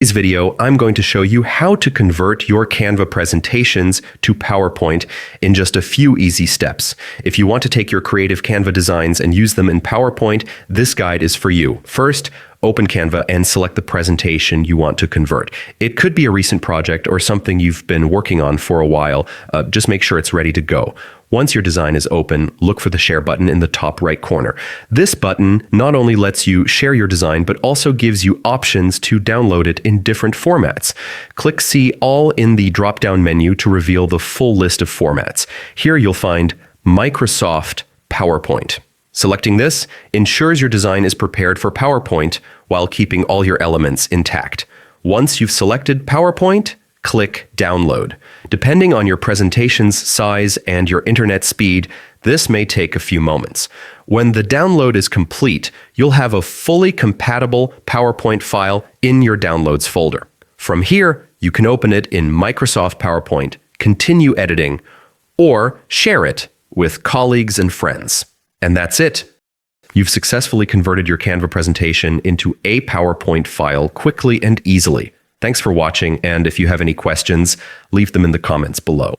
In this video, I'm going to show you how to convert your Canva presentations to PowerPoint in just a few easy steps. If you want to take your creative Canva designs and use them in PowerPoint, this guide is for you. First, open Canva and select the presentation you want to convert. It could be a recent project or something you've been working on for a while. Just make sure it's ready to go. Once your design is open, look for the Share button in the top right corner. This button not only lets you share your design, but also gives you options to download it in different formats. Click See All in the drop-down menu to reveal the full list of formats. Here you'll find Microsoft PowerPoint. Selecting this ensures your design is prepared for PowerPoint while keeping all your elements intact. Once you've selected PowerPoint, click Download. Depending on your presentation's size and your internet speed, this may take a few moments. When the download is complete, you'll have a fully compatible PowerPoint file in your Downloads folder. From here, you can open it in Microsoft PowerPoint, continue editing, or share it with colleagues and friends. And that's it. You've successfully converted your Canva presentation into a PowerPoint file quickly and easily. Thanks for watching, and if you have any questions, leave them in the comments below.